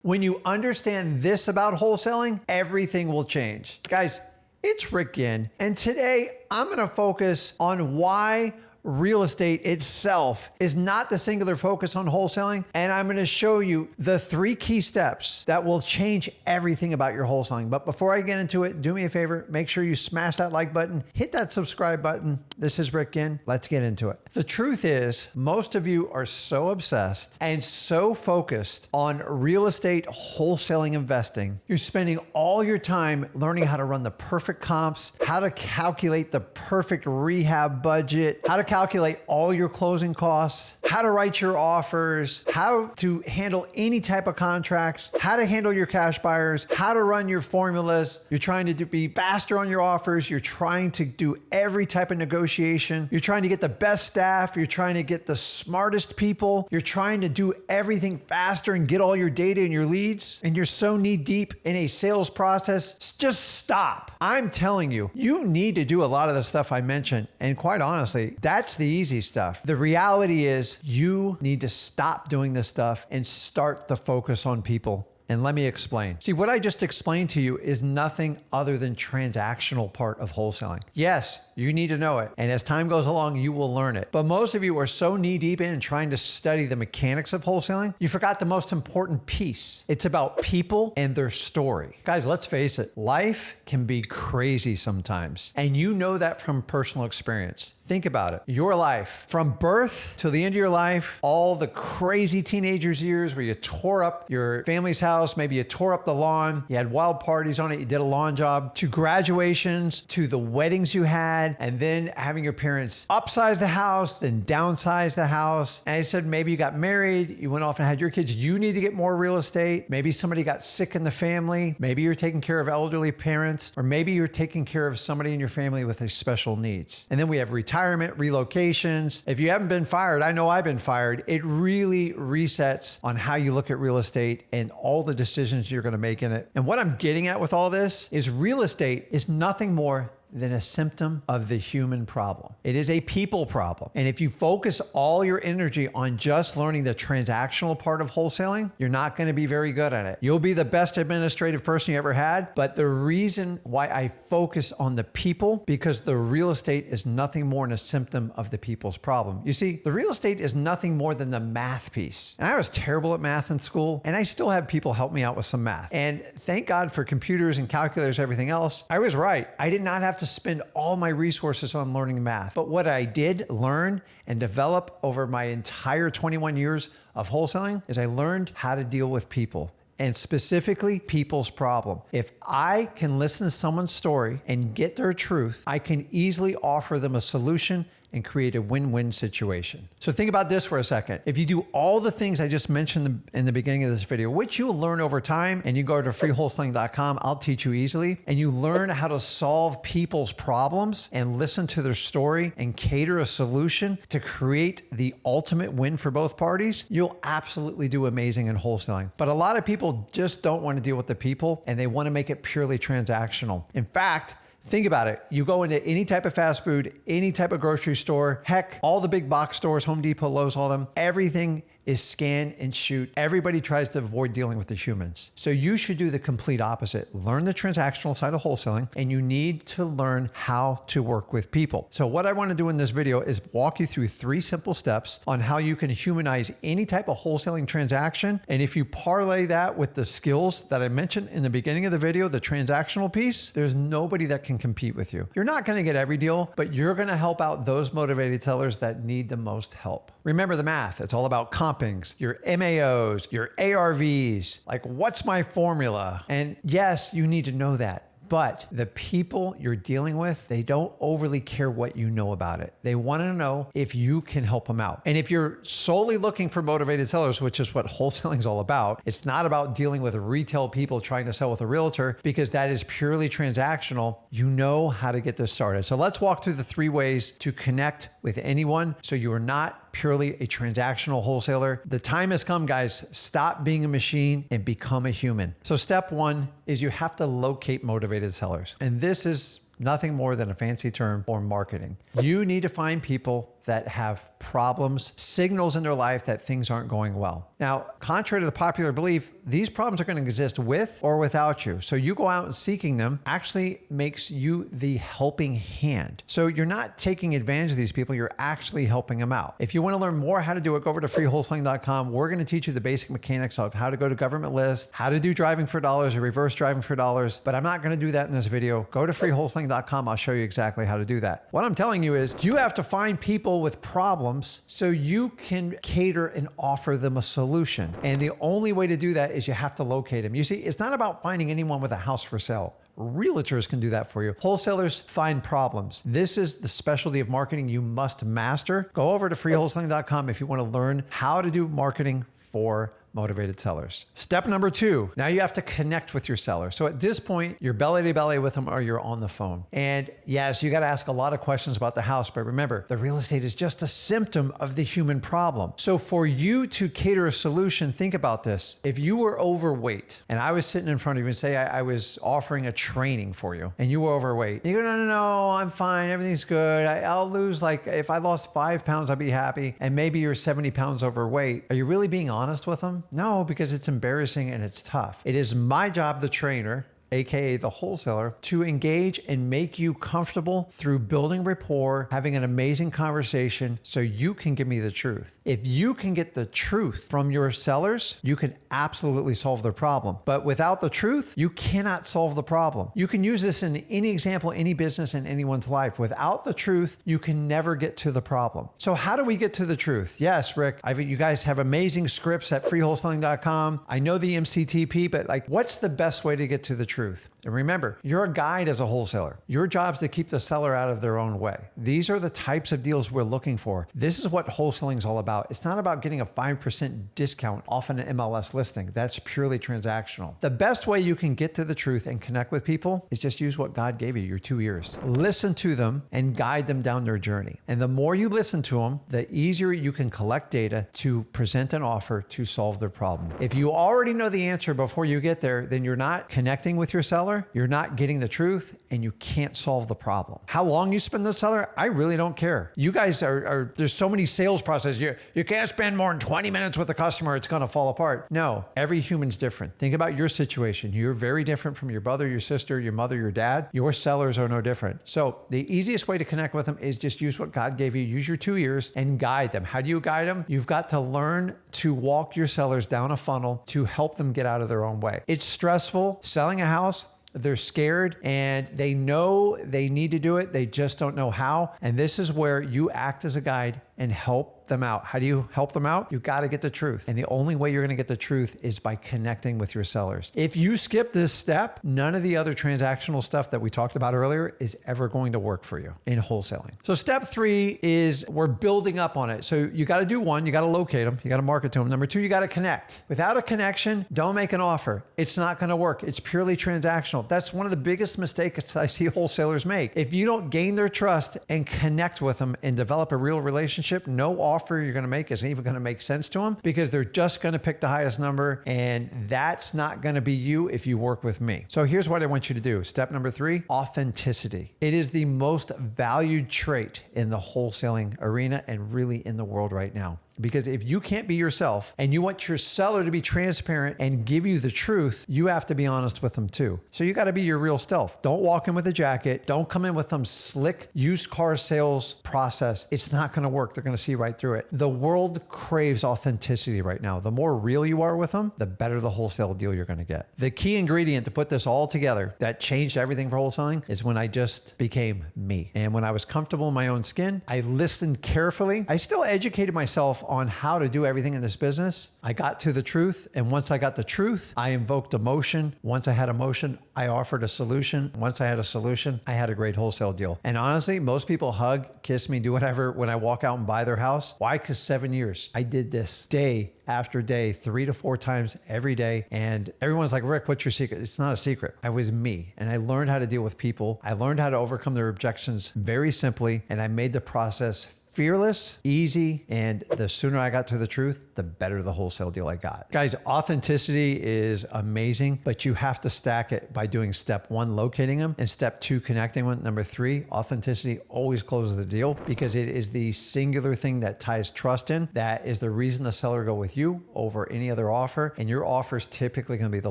When you understand this about wholesaling, everything will change. Guys, it's Rick Ginn, and today I'm going to focus on why real estate itself is not the singular focus on wholesaling, and I'm going to show you the 3 key steps that will change everything about your wholesaling. But before I get into it, do me a favor, make sure you smash that like button, hit that subscribe button. This is Rick Ginn. Let's get into it. The truth is, most of you are so obsessed and so focused on real estate wholesaling investing. You're spending all your time learning how to run the perfect comps, how to calculate the perfect rehab budget, how to calculate all your closing costs, how to write your offers, how to handle any type of contracts, how to handle your cash buyers, how to run your formulas. You're trying to be faster on your offers. You're trying to do every type of negotiation. You're trying to get the best staff. You're trying to get the smartest people. You're trying to do everything faster and get all your data and your leads. And you're so knee deep in a sales process. Just stop. I'm telling you, you need to do a lot of the stuff I mentioned. And quite honestly, that's the easy stuff. The reality is you need to stop doing this stuff and start the focus on people. And let me explain. See, what I just explained to you is nothing other than transactional part of wholesaling. Yes, you need to know it. And as time goes along, you will learn it. But most of you are so knee deep in trying to study the mechanics of wholesaling, you forgot the most important piece. It's about people and their story. Guys, let's face it. Life can be crazy sometimes. And you know that from personal experience. Think about it. Your life, from birth to the end of your life, all the crazy teenagers years where you tore up your family's house, maybe you tore up the lawn, you had wild parties on it, you did a lawn job, to graduations, to the weddings you had, and then having your parents upsize the house, then downsize the house. And I said, maybe you got married, you went off and had your kids, you need to get more real estate. Maybe somebody got sick in the family. Maybe you're taking care of elderly parents, or maybe you're taking care of somebody in your family with a special needs. And then we have retirement, relocations. If you haven't been fired, I know I've been fired. It really resets on how you look at real estate and all the decisions you're going to make in it. And what I'm getting at with all this is real estate is nothing more than a symptom of the human problem. It is a people problem. And if you focus all your energy on just learning the transactional part of wholesaling, you're not going to be very good at it. You'll be the best administrative person you ever had. But the reason why I focus on the people, because the real estate is nothing more than a symptom of the people's problem. You see, the real estate is nothing more than the math piece. And I was terrible at math in school, and I still have people help me out with some math. And thank God for computers and calculators, everything else. I was right. I did not have to spend all my resources on learning math. But what I did learn and develop over my entire 21 years of wholesaling is I learned how to deal with people, and specifically people's problem. If I can listen to someone's story and get their truth, I can easily offer them a solution and create a win-win situation. So think about this for a second. If you do all the things I just mentioned in the beginning of this video, which you'll learn over time, and you go to freewholesaling.com, I'll teach you easily, and you learn how to solve people's problems and listen to their story and cater a solution to create the ultimate win for both parties, you'll absolutely do amazing in wholesaling. But a lot of people just don't want to deal with the people, and they want to make it purely transactional. In fact, think about it. You go into any type of fast food, any type of grocery store, heck, all the big box stores, Home Depot, Lowe's, all them, everything is scan and shoot. Everybody tries to avoid dealing with the humans. So you should do the complete opposite. Learn the transactional side of wholesaling, and you need to learn how to work with people. So what I want to do in this video is walk you through 3 simple steps on how you can humanize any type of wholesaling transaction. And if you parlay that with the skills that I mentioned in the beginning of the video, the transactional piece, there's nobody that can compete with you. You're not going to get every deal, but you're going to help out those motivated sellers that need the most help. Remember the math. It's all about compings, your MAOs, your ARVs, like what's my formula? And yes, you need to know that. But the people you're dealing with, they don't overly care what you know about it. They want to know if you can help them out. And if you're solely looking for motivated sellers, which is what wholesaling is all about, it's not about dealing with retail people trying to sell with a realtor, because that is purely transactional. You know how to get this started. So let's walk through the 3 ways to connect with anyone so you are not purely a transactional wholesaler. The time has come, guys. Stop being a machine and become a human. So step 1 is you have to locate motivated sellers. And this is nothing more than a fancy term for marketing. You need to find people that have problems, signals in their life that things aren't going well. Now, contrary to the popular belief, these problems are going to exist with or without you. So you go out and seeking them actually makes you the helping hand. So you're not taking advantage of these people, you're actually helping them out. If you want to learn more how to do it, go over to freewholesaling.com. We're going to teach you the basic mechanics of how to go to government list, how to do driving for dollars or reverse driving for dollars, but I'm not going to do that in this video. Go to freewholesaling.com. I'll show you exactly how to do that. What I'm telling you is you have to find people with problems so you can cater and offer them a solution. And the only way to do that is you have to locate them. You see, it's not about finding anyone with a house for sale. Realtors can do that for you. Wholesalers find problems. This is the specialty of marketing you must master. Go over to freewholesaling.com if you want to learn how to do marketing for motivated sellers. Step number 2, now you have to connect with your seller. So at this point, you're belly to belly with them or you're on the phone. And yes, you got to ask a lot of questions about the house, but remember, the real estate is just a symptom of the human problem. So for you to cater a solution, think about this. If you were overweight and I was sitting in front of you and say I was offering a training for you and you were overweight, you go, no, I'm fine. Everything's good. I'll lose, like, if I lost 5 pounds, I'd be happy. And maybe you're 70 pounds overweight. Are you really being honest with them? No, because it's embarrassing and it's tough. It is my job, the trainer, aka the wholesaler, to engage and make you comfortable through building rapport, having an amazing conversation so you can give me the truth. If you can get the truth from your sellers, you can absolutely solve their problem. But without the truth, you cannot solve the problem. You can use this in any example, any business, in anyone's life. Without the truth, you can never get to the problem. So how do we get to the truth? Yes, Rick, you guys have amazing scripts at freewholesaling.com. I know the MCTP, but what's the best way to get to the truth? And remember, you're a guide as a wholesaler. Your job is to keep the seller out of their own way. These are the types of deals we're looking for. This is what wholesaling is all about. It's not about getting a 5% discount off an MLS listing. That's purely transactional. The best way you can get to the truth and connect with people is just use what God gave you, your 2 ears. Listen to them and guide them down their journey. And the more you listen to them, the easier you can collect data to present an offer to solve their problem. If you already know the answer before you get there, then you're not connecting with your seller, you're not getting the truth, and you can't solve the problem. How long you spend with the seller, I really don't care. You guys there's so many sales processes. You can't spend more than 20 minutes with the customer, it's gonna fall apart. No, every human's different. Think about your situation. You're very different from your brother, your sister, your mother, your dad. Your sellers are no different. So the easiest way to connect with them is just use what God gave you, use your 2 ears and guide them. How do you guide them? You've got to learn to walk your sellers down a funnel to help them get out of their own way. It's stressful. Selling a house, they're scared and they know they need to do it. They just don't know how. And this is where you act as a guide and help them out. How do you help them out? You got to get the truth. And the only way you're going to get the truth is by connecting with your sellers. If you skip this step, none of the other transactional stuff that we talked about earlier is ever going to work for you in wholesaling. So step 3 is we're building up on it. So you got to do 1, you got to locate them. You got to market to them. Number 2, you got to connect. Without a connection, don't make an offer. It's not going to work. It's purely transactional. That's one of the biggest mistakes I see wholesalers make. If you don't gain their trust and connect with them and develop a real relationship, no offer you're going to make is even going to make sense to them because they're just going to pick the highest number, and that's not going to be you if you work with me. So here's what I want you to do. Step number 3, authenticity. It is the most valued trait in the wholesaling arena and really in the world right now. Because if you can't be yourself and you want your seller to be transparent and give you the truth, you have to be honest with them too. So you got to be your real self. Don't walk in with a jacket. Don't come in with some slick used car sales process. It's not going to work. They're going to see right through it. The world craves authenticity right now. The more real you are with them, the better the wholesale deal you're going to get. The key ingredient to put this all together that changed everything for wholesaling is when I just became me. And when I was comfortable in my own skin, I listened carefully. I still educated myself on how to do everything in this business. I got to the truth. And once I got the truth, I invoked emotion. Once I had emotion, I offered a solution. Once I had a solution, I had a great wholesale deal. And honestly, most people hug, kiss me, do whatever when I walk out and buy their house. Why? Because 7 years, I did this day after day, 3 to 4 times every day. And everyone's like, Rick, what's your secret? It's not a secret. I was me. And I learned how to deal with people. I learned how to overcome their objections very simply. And I made the process fearless, easy, and the sooner I got to the truth, the better the wholesale deal I got. Guys, authenticity is amazing, but you have to stack it by doing step 1, locating them, and step 2, connecting with. Number 3, authenticity always closes the deal because it is the singular thing that ties trust in. That is the reason the seller go with you over any other offer, and your offer is typically going to be the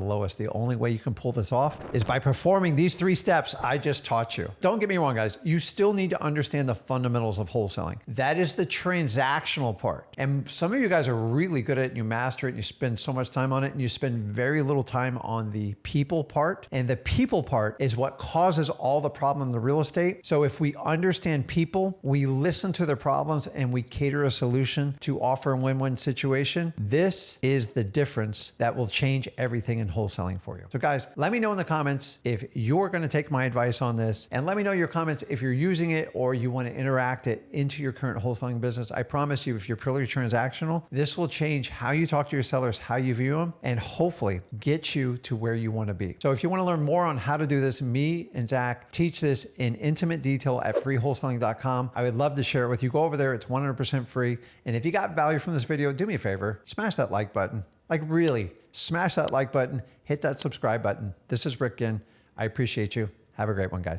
lowest. The only way you can pull this off is by performing these 3 steps I just taught you. Don't get me wrong, guys. You still need to understand the fundamentals of wholesaling. That is the transactional part. And some of you guys are really good at it, and you master it, and you spend so much time on it, and you spend very little time on the people part. And the people part is what causes all the problem in the real estate. So if we understand people, we listen to their problems, and we cater a solution to offer a win-win situation, this is the difference that will change everything in wholesaling for you. So guys, let me know in the comments if you're going to take my advice on this, and let me know your comments if you're using it or you want to interact it into your current wholesaling business. I promise you, if you're purely transactional, this will change how you talk to your sellers, how you view them, and hopefully get you to where you want to be. So if you want to learn more on how to do this, me and Zach teach this in intimate detail at freewholesaling.com. I would love to share it with you. Go over there. It's 100% free. And if you got value from this video, do me a favor, smash that like button. Like really, smash that like button, hit that subscribe button. This is Rick Ginn. I appreciate you. Have a great one, guys.